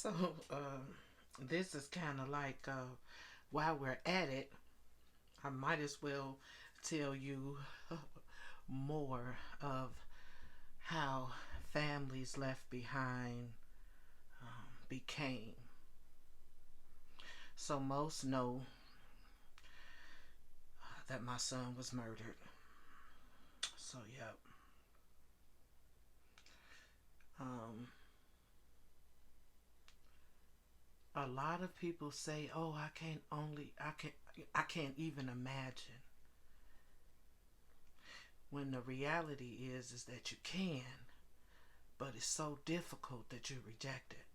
So, this is kind of like while we're at it, I might as well tell you more of how families left behind became. So, most know that my son was murdered. So, yep. Um, a lot of people say, "Oh, I can't even imagine." When the reality is that you can, but it's so difficult that you reject it,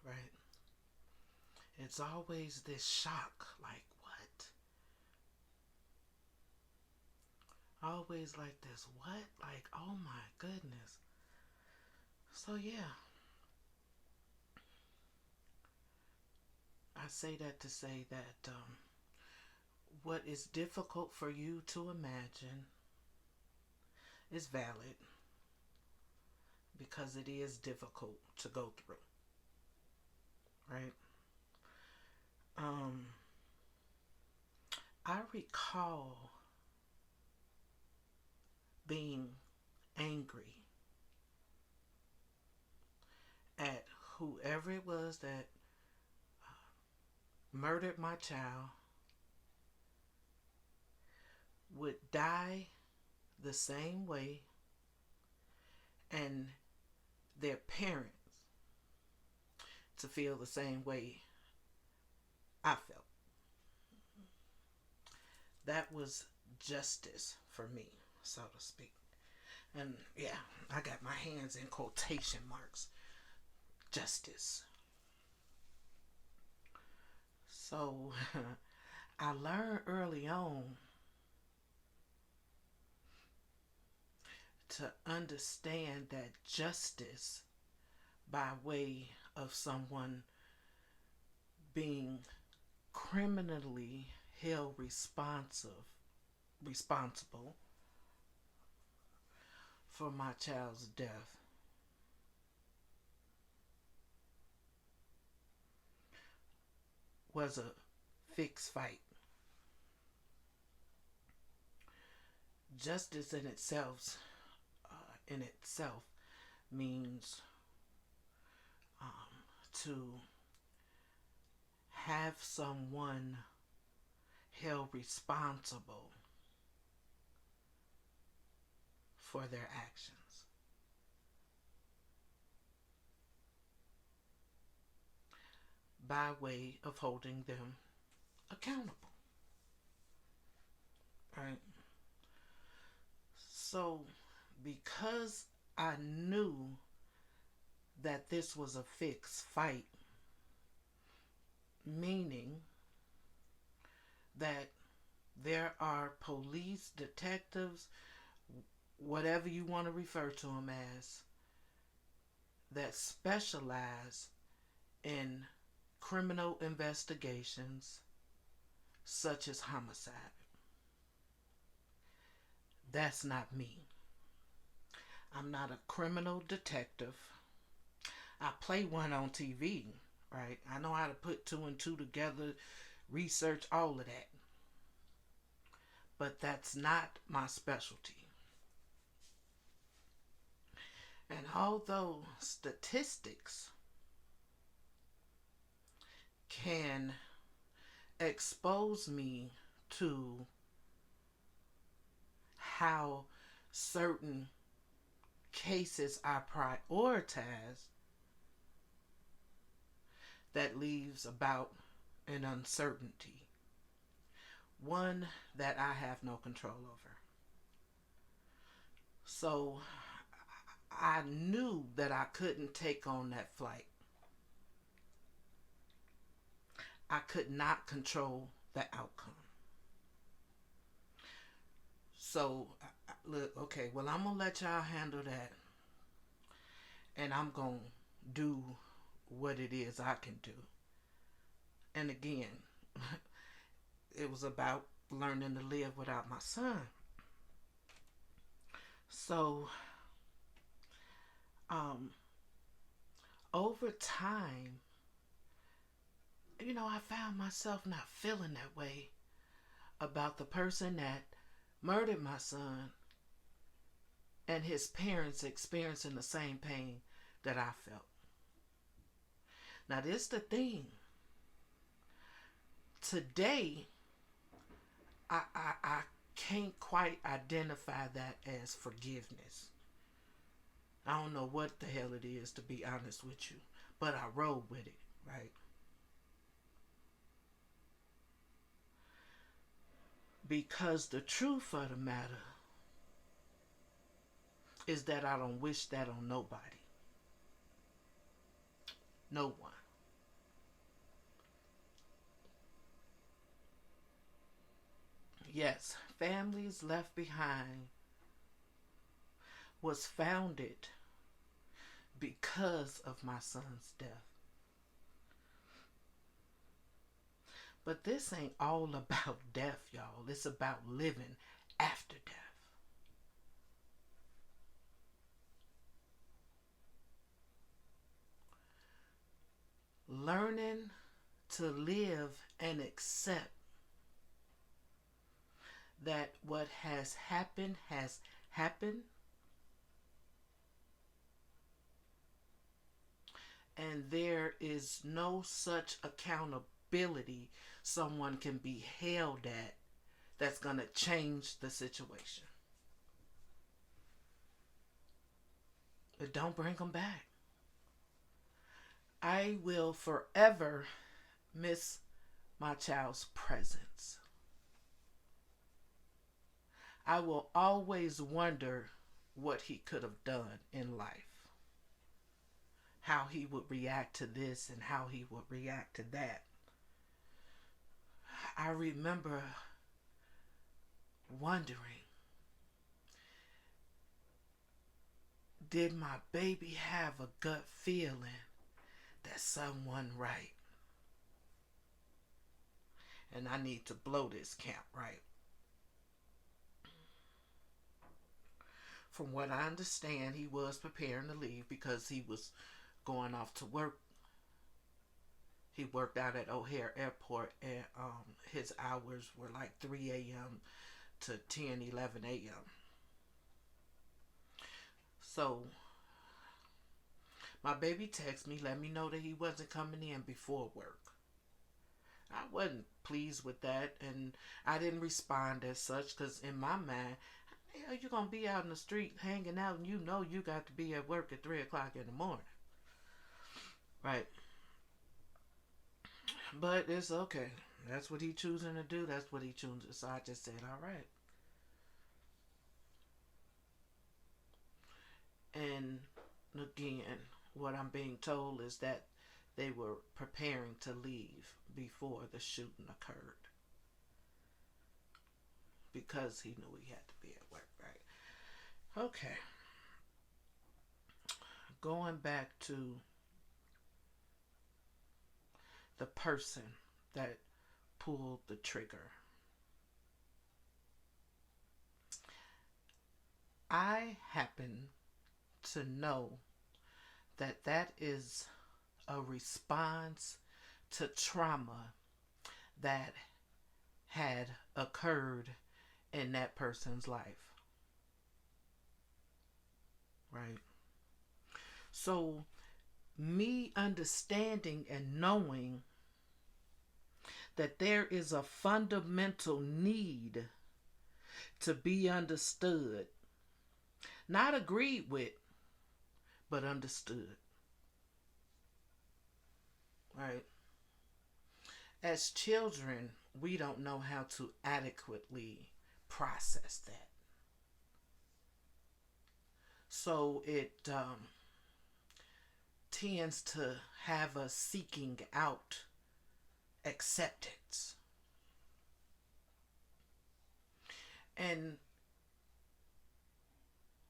right? It's always this shock, like what? Always like this, what? Like, oh my goodness. So yeah, I say that to say that what is difficult for you to imagine is valid because it is difficult to go through, right? Um, I recall being angry at whoever it was that murdered my child would die the same way and their parents to feel the same way I felt. That was justice for me, so to speak. And yeah, I got my hands in quotation marks. Justice. So I learned early on to understand that justice by way of someone being criminally held responsible for my child's death was a fixed fight. Justice in itself means to have someone held responsible for their actions. By way of holding them accountable. Right? So, because I knew that this was a fixed fight, meaning that there are police, detectives, whatever you want to refer to them as, that specialize in criminal investigations such as homicide. That's not me. I'm not a criminal detective. I play one on TV, right? I know how to put two and two together, research all of that. But that's not my specialty. And although statistics can expose me to how certain cases are prioritized, that leaves about an uncertainty, one that I have no control over. So I knew that I couldn't take on that flight. I could not control the outcome. So, look, okay, well, I'm going to let y'all handle that. And I'm going to do what it is I can do. And again, it was about learning to live without my son. So, um, over time, I found myself not feeling that way about the person that murdered my son and his parents experiencing the same pain that I felt. Now, this is the thing. Today, I can't quite identify that as forgiveness. I don't know what the hell it is, to be honest with you, but I roll with it, right? Because the truth of the matter is that I don't wish that on nobody. No one. Yes, Families Left Behind was founded because of my son's death. But this ain't all about death, y'all. It's about living after death. Learning to live and accept that what has happened, and there is no such accountability someone can be held at that's going to change the situation. But don't bring them back. I will forever miss my child's presence. I will always wonder what he could have done in life, how he would react to this and how he would react to that. I remember wondering, did my baby have a gut feeling that someone right? And I need to blow this camp, right? From what I understand, he was preparing to leave because he was going off to work. He worked out at O'Hare Airport, and his hours were like 3 a.m. to 10, 11 a.m. So my baby texted me, let me know that he wasn't coming in before work. I wasn't pleased with that, and I didn't respond as such, because in my mind, how you gonna be out in the street hanging out and you know you got to be at work at 3 o'clock in the morning, right? But it's okay. That's what he choosing to do. That's what he chooses. So I just said, all right. And again, what I'm being told is that they were preparing to leave before the shooting occurred, because he knew he had to be at work, right? Okay. Going back to the person that pulled the trigger. I happen to know that that is a response to trauma that had occurred in that person's life, right? So, me understanding and knowing that there is a fundamental need to be understood, not agreed with, but understood, right? As children, we don't know how to adequately process that. So it tends to have us seeking out acceptance. And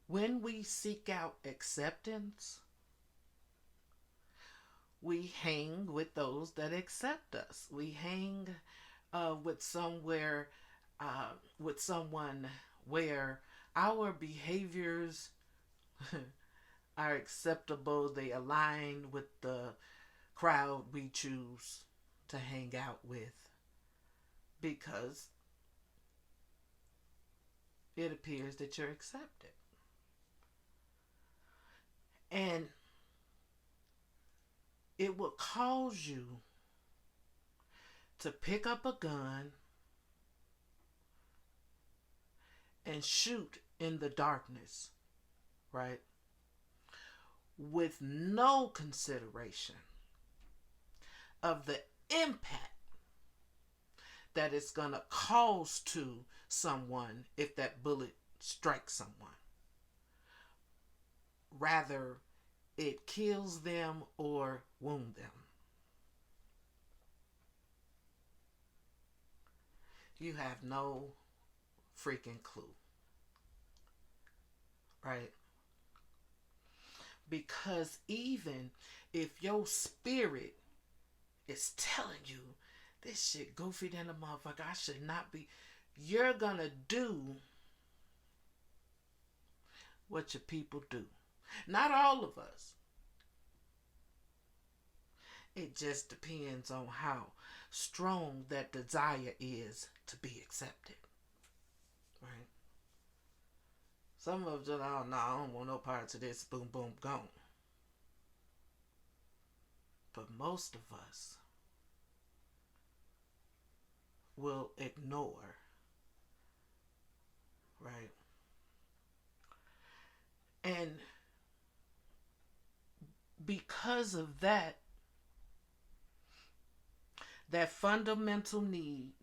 when we seek out acceptance, we hang with those that accept us. We hang with somewhere, with someone where our behaviors are acceptable, they align with the crowd we choose to hang out with, because it appears that you're accepted. And it will cause you to pick up a gun and shoot in the darkness, right? With no consideration of the impact that it's going to cause to someone if that bullet strikes someone. Rather, it kills them or wound them. You have no freaking clue, right? Because even if your spirit is telling you this shit goofy than a motherfucker, I should not be, you're gonna do what your people do. Not all of us. It just depends on how strong that desire is to be accepted. Right? Some of us are, oh no, I don't want no parts of this, boom, boom, gone. But most of us will ignore, right? And because of that, that fundamental need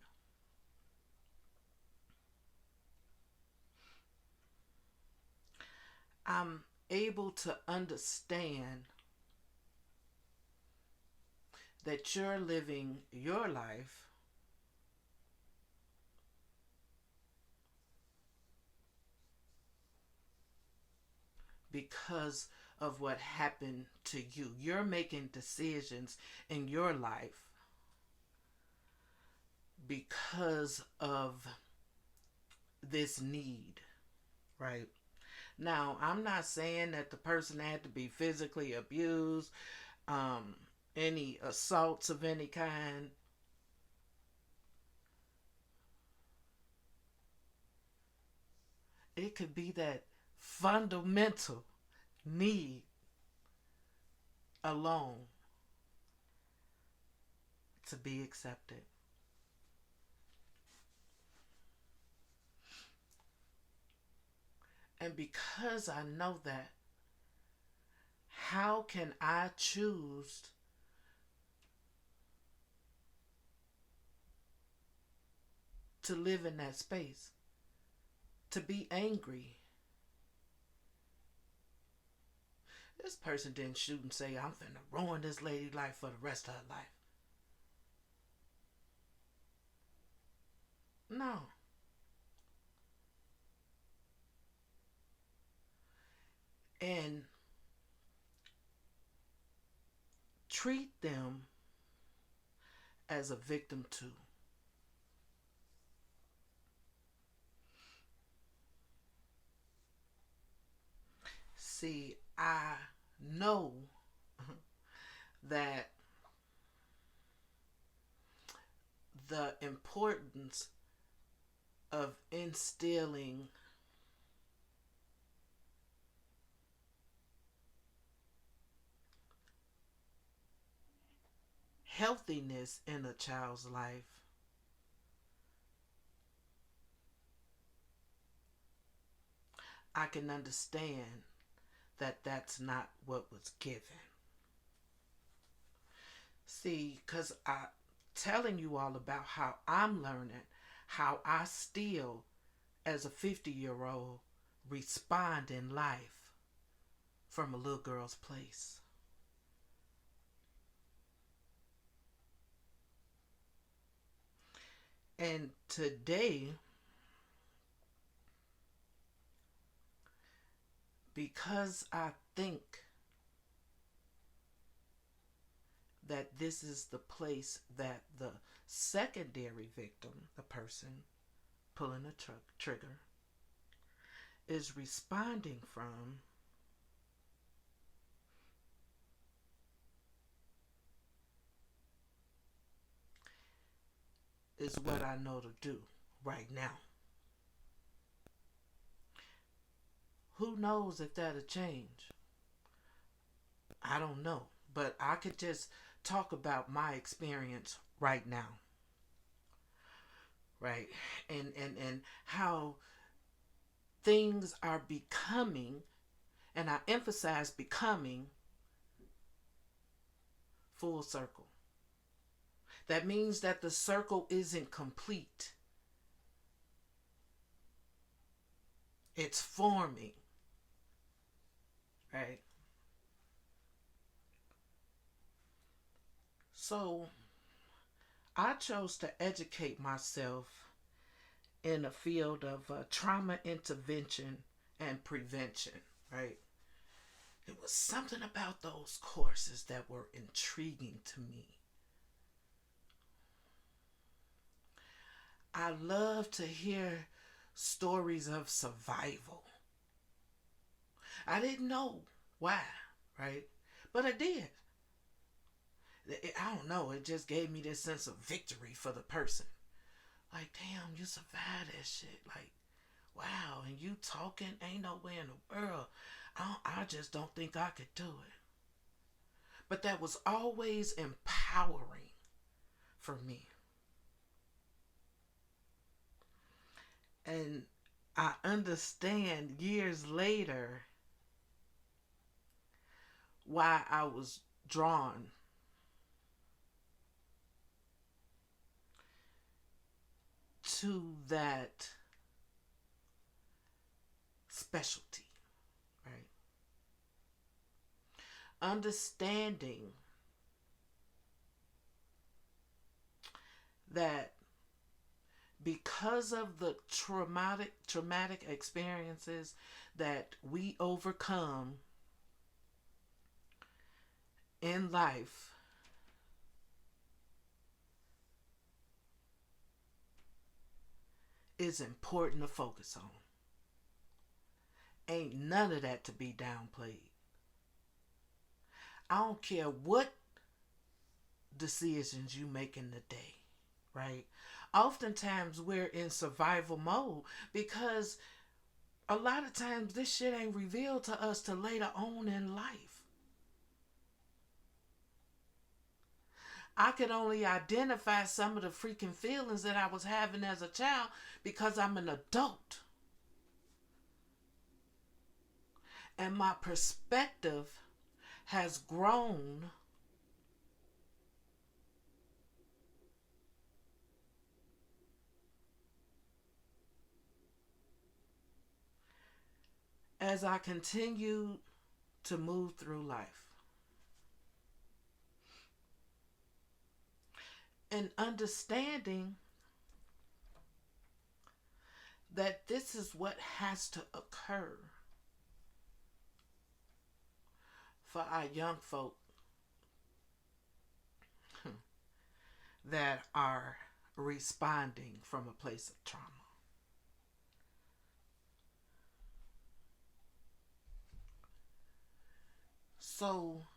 I'm able to understand that you're living your life because of what happened to you. You're making decisions in your life because of this need, right? Now, I'm not saying that the person had to be physically abused, um, any assaults of any kind. It could be that fundamental need alone to be accepted. And because I know that, how can I choose to live in that space? To be angry. This person didn't shoot and say, I'm finna ruin this lady's life for the rest of her life. No. And treat them as a victim too. See, I know that the importance of instilling healthiness in a child's life I can understand that that's not what was given. See, because I'm telling you all about how I'm learning, how I still, as a 50-year-old, respond in life from a little girl's place. And today, because I think that this is the place that the secondary victim, the person pulling the trigger, is responding from, is what I know to do right now. Who knows if that'll change? I don't know. But I could just talk about my experience right now. Right? And how things are becoming, and I emphasize becoming, full circle. That means that the circle isn't complete. It's forming. Right? So I chose to educate myself in the field of trauma intervention and prevention, right? It was something about those courses that were intriguing to me. I love to hear stories of survival. I didn't know why, right? But I did. I don't know, it just gave me this sense of victory for the person. Like, damn, you survived that shit. Like, wow, and you talking, ain't no way in the world. I just don't think I could do it. But that was always empowering for me. And I understand years later why I was drawn to that specialty, right? Understanding that because of the traumatic experiences that we overcome in life, is important to focus on. Ain't none of that to be downplayed. I don't care what decisions you make in the day, right? Oftentimes we're in survival mode because a lot of times this shit ain't revealed to us till later on in life. I could only identify some of the freaking feelings that I was having as a child because I'm an adult. And my perspective has grown as I continue to move through life. And understanding that this is what has to occur for our young folk that are responding from a place of trauma. So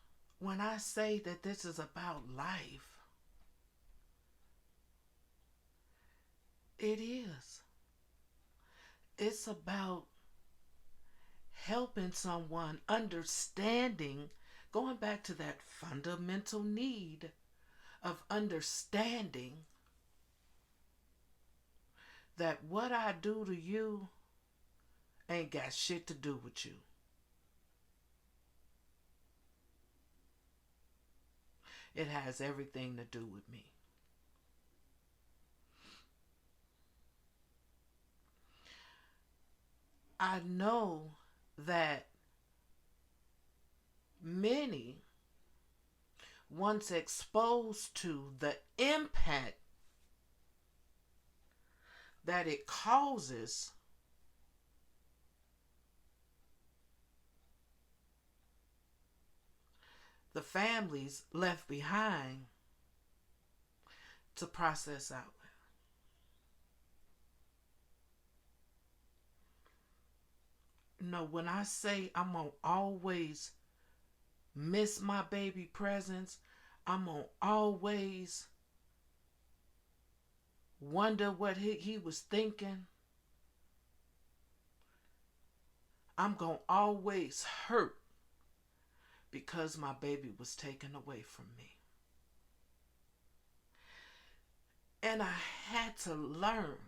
when I say that this is about life, it is. It's about helping someone understanding, going back to that fundamental need of understanding that what I do to you ain't got shit to do with you. It has everything to do with me. I know that many, once exposed to the impact that it causes, the families left behind to process out. No, when I say I'm gonna always miss my baby presence, I'm gonna always wonder what he was thinking, I'm going to always hurt because my baby was taken away from me. And I had to learn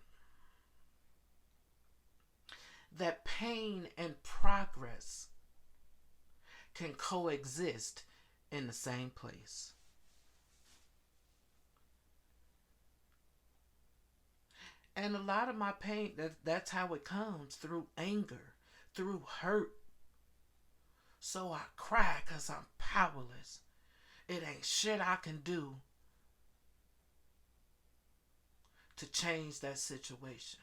that pain and progress can coexist in the same place. And a lot of my pain, that's how it comes, through anger, through hurt. So I cry because I'm powerless. It ain't shit I can do to change that situation.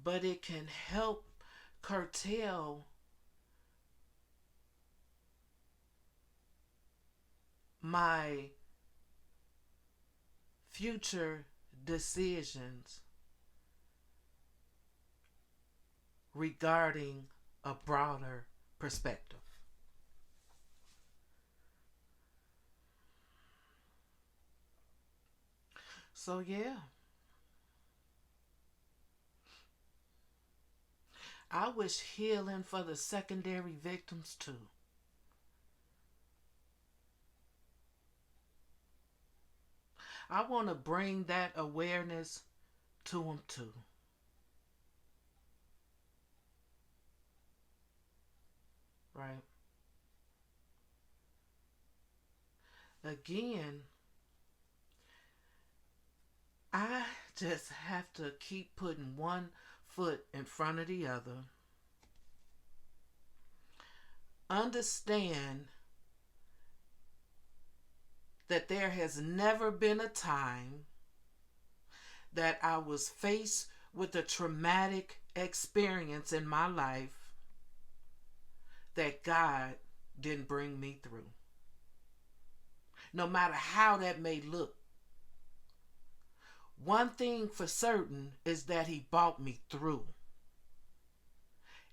But it can help curtail my future decisions regarding a broader perspective. So, yeah, I wish healing for the secondary victims too. I want to bring that awareness to them too. Right? Again, I just have to keep putting one foot in front of the other. Understand that there has never been a time that I was faced with a traumatic experience in my life that God didn't bring me through. No matter how that may look. One thing for certain is that he brought me through.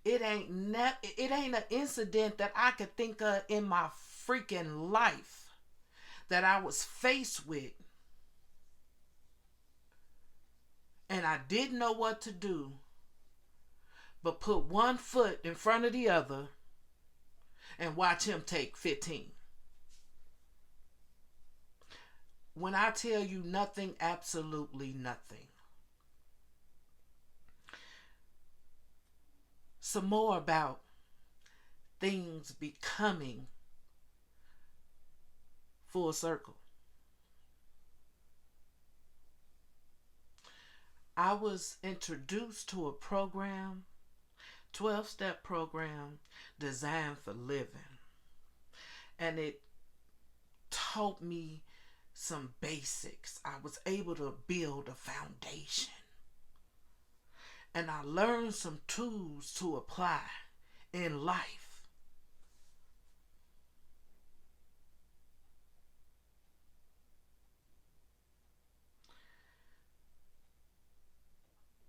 It ain't an incident that I could think of in my freaking life that I was faced with and I didn't know what to do but put one foot in front of the other and watch him take 15. When I tell you nothing, absolutely nothing. Some more about things becoming full circle. I was introduced to a program, 12-step program designed for living. And it taught me some basics. I was able to build a foundation. And I learned some tools to apply in life.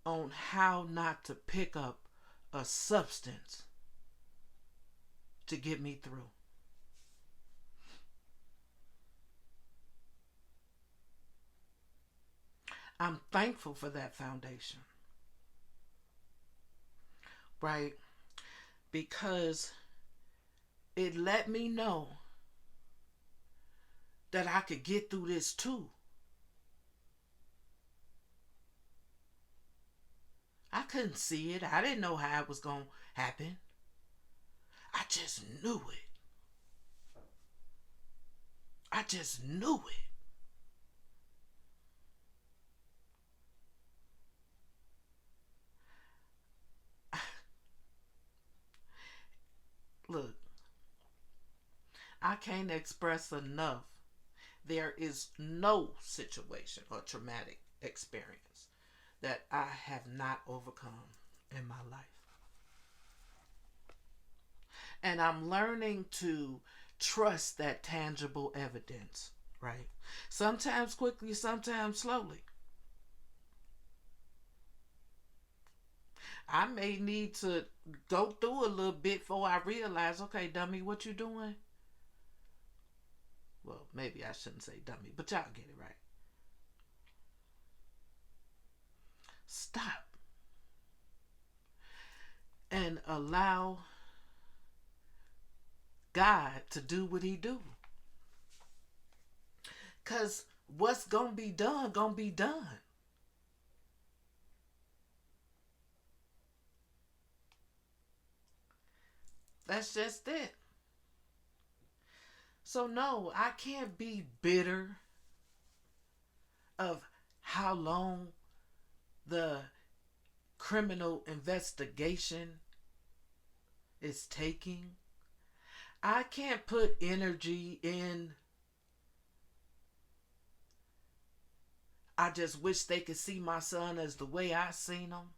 On how not to pick up a substance to get me through. I'm thankful for that foundation, right? Because it let me know that I could get through this too. I couldn't see it. I didn't know how it was going to happen. I just knew it. I just knew it. Look, I can't express enough. There is no situation or traumatic experience that I have not overcome in my life. And I'm learning to trust that tangible evidence, right? Sometimes quickly, sometimes slowly. I may need to go through a little bit before I realize, okay, dummy, what you doing? Well, maybe I shouldn't say dummy, but y'all get it right. Stop and allow God to do what he do. Cause what's gonna be done. That's just it. So no, I can't be bitter of how long the criminal investigation is taking. I can't put energy in. I just wish they could see my son as the way I seen him.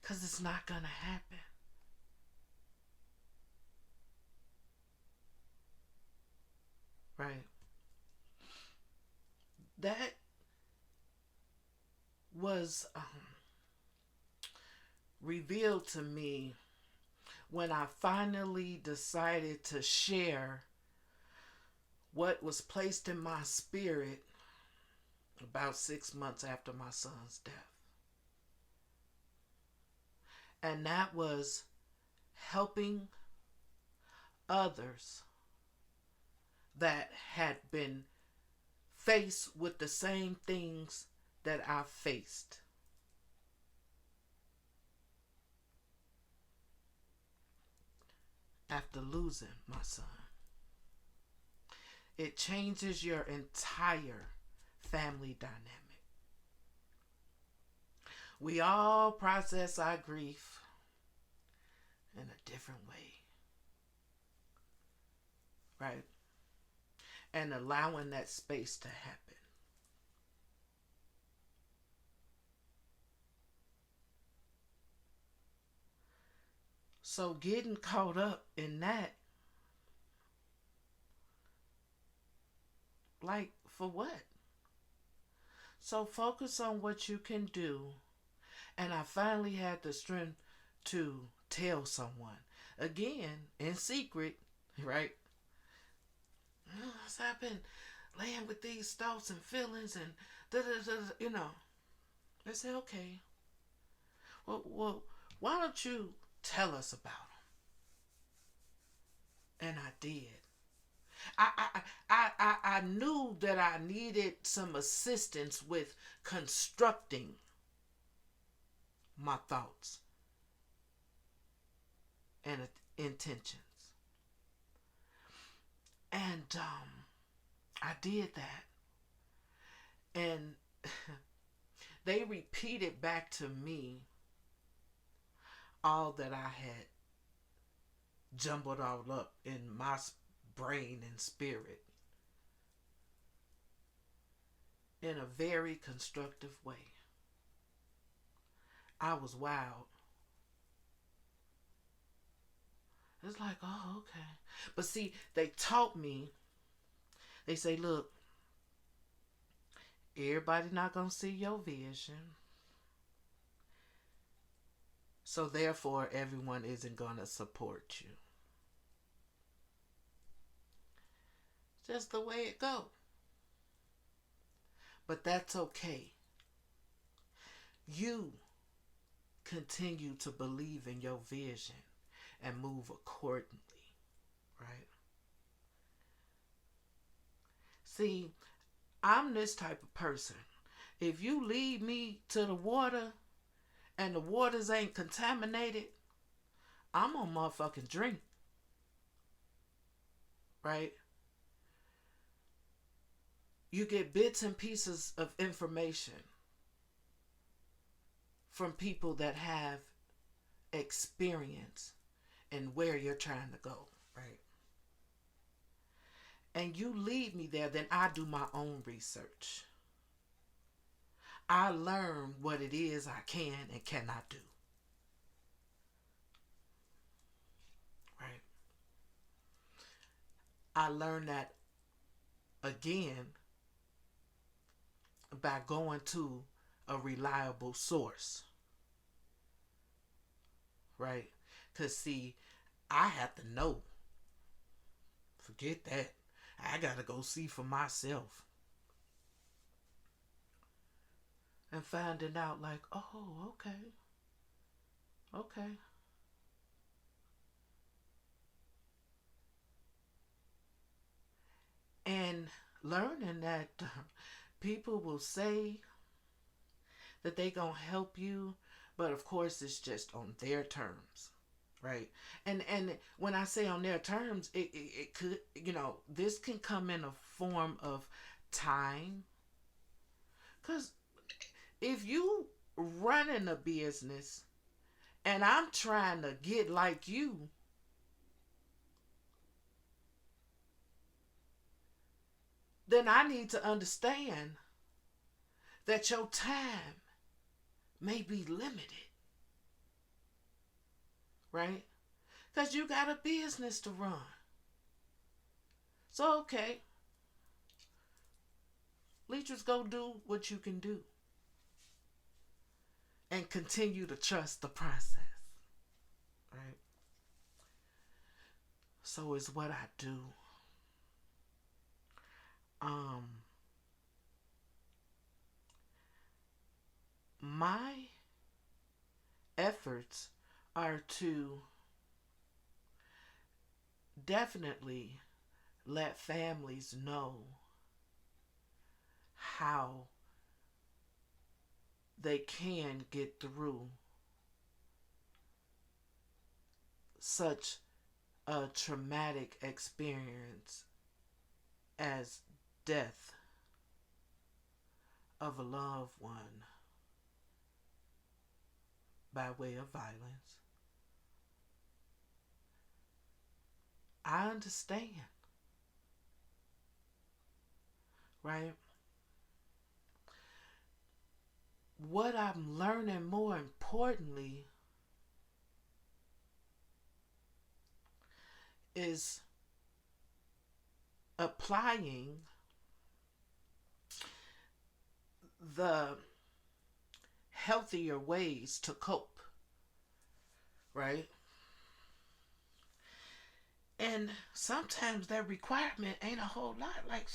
Because it's not going to happen. Right? That was revealed to me when I finally decided to share what was placed in my spirit about 6 months after my son's death. And that was helping others that had been faced with the same things that I faced. After losing my son, it changes your entire family dynamic. We all process our grief in a different way, right? And allowing that space to happen. So getting caught up in that, like, for what? So focus on what you can do. And I finally had the strength to tell someone. Again, in secret, right? I've been laying with these thoughts and feelings and you know. They say, okay, well, why don't you tell us about them? And I did. I knew that I needed some assistance with constructing my thoughts and intentions. And I did that. And they repeated back to me all that I had jumbled all up in my brain and spirit in a very constructive way. I was wild. It's like, oh, okay. But see, they taught me, they say, look, everybody not going to see your vision. So therefore, everyone isn't going to support you. Just the way it go. But that's okay. You continue to believe in your vision and move accordingly, right? See, I'm this type of person. If you lead me to the water and the waters ain't contaminated, I'm gonna motherfucking drink, right? You get bits and pieces of information from people that have experience in where you're trying to go, right? And you lead me there, then I do my own research. I learn what it is I can and cannot do. Right? I learned that again by going to a reliable source. Right? Because, see, I have to know Forget that. I gotta go see for myself. And finding out, like, oh, okay, okay. And learning that people will say that they gonna help you, but of course it's just on their terms, right? And when I say on their terms, it could, this can come in a form of time, because if you running a business and I'm trying to get like you, then I need to understand that your time may be limited, right? Because you got a business to run. So, okay, Leeches, go do what you can do and continue to trust the process, right? So, is what I do. Um, my efforts are to definitely let families know how they can get through such a traumatic experience as death of a loved one by way of violence. I understand, right? What I'm learning more importantly is applying the healthier ways to cope, right? And sometimes that requirement ain't a whole lot. Like,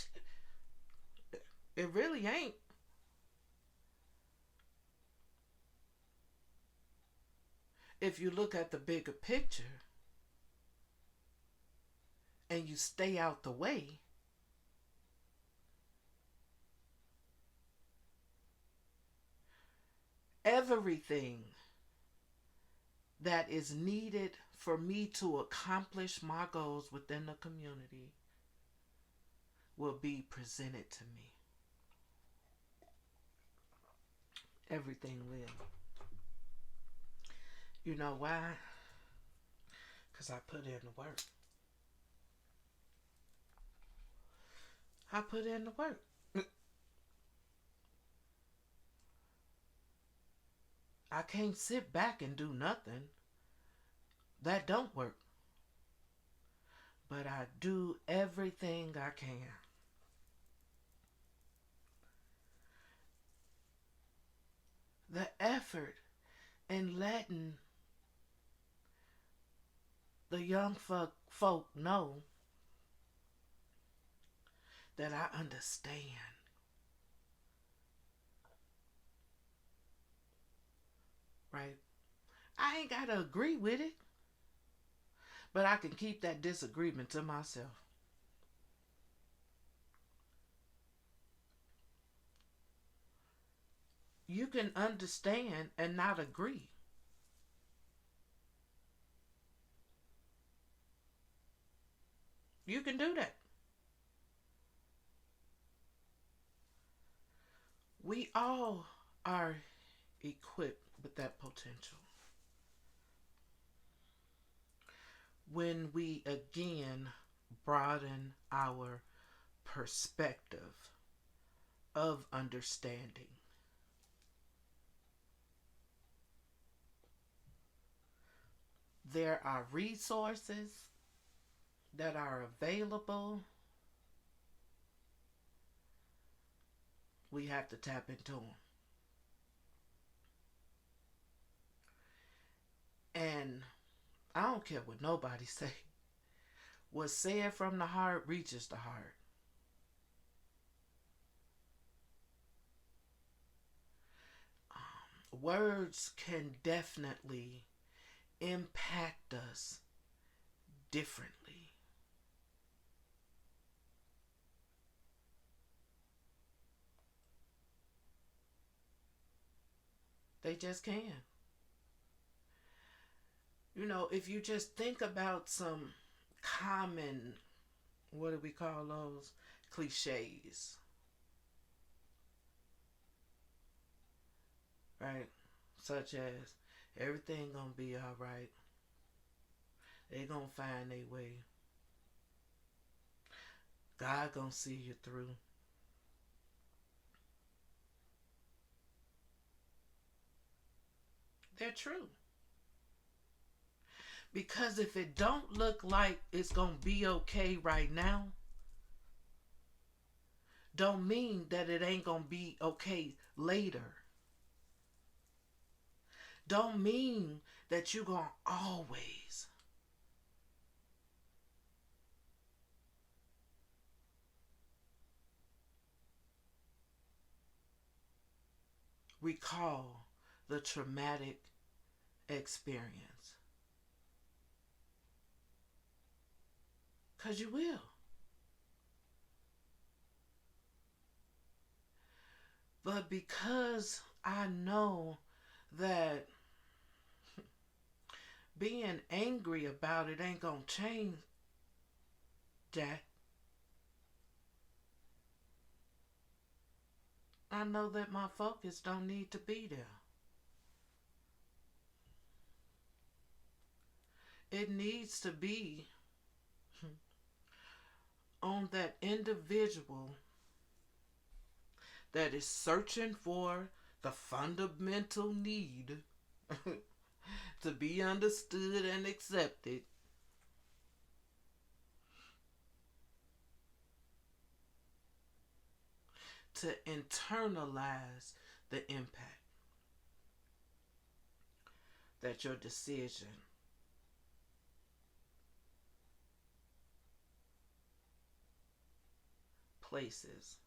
it really ain't. If you look at the bigger picture and you stay out the way, everything that is needed for me to accomplish my goals within the community will be presented to me. Everything will. You know why? Because I put in the work. I put in the work. I can't sit back and do nothing. That don't work. But I do everything I can. The effort in letting the young folk know that I understand. Right? I ain't got to agree with it, but I can keep that disagreement to myself. You can understand and not agree. You can do that. We all are equipped with that potential. When we again broaden our perspective of understanding, there are resources that are available. We have to tap into them. And I don't care what nobody say. What's said from the heart reaches the heart. Words can definitely impact us differently. They just can. If you just think about some common, what do we call those? Cliches, right? Such as, everything gonna be alright. They gonna find their way. God gonna see you through. They're true. Because if it don't look like it's gonna be okay right now, don't mean that it ain't gonna be okay later. Don't mean that you're gonna always recall the traumatic experience. Because you will. But because I know that being angry about it ain't gonna change that, I know that my focus don't need to be there. It needs to be on that individual that is searching for the fundamental need to be understood and accepted, to internalize the impact that your decision places.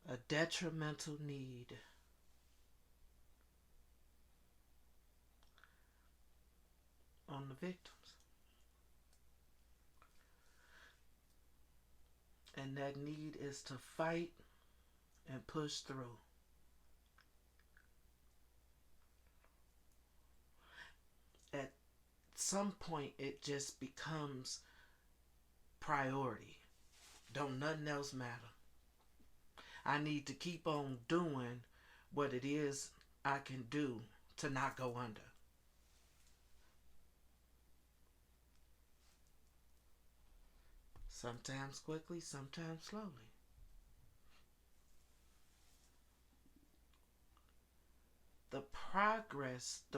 A detrimental need on the victims. And that need is to fight and push through. At some point, it just becomes priority. Don't nothing else matter. I need to keep on doing what it is I can do to not go under. Sometimes quickly, sometimes slowly. The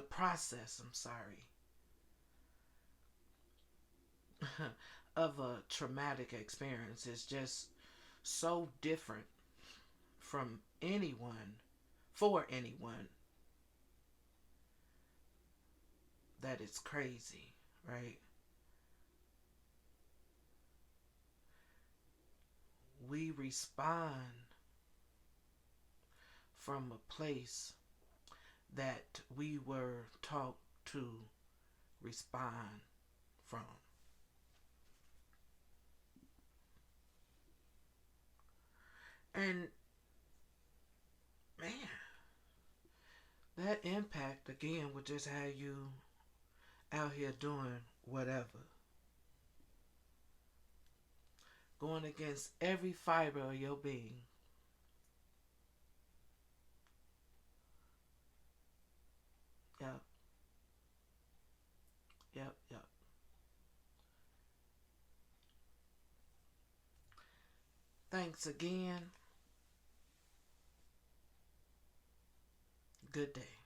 process, of a traumatic experience is just so different from anyone, for anyone, that it's crazy, right? We respond from a place that we were taught to respond from. And man, that impact again would just have you out here doing whatever. Going against every fiber of your being. Yep, yep, yep. Thanks again. Good day.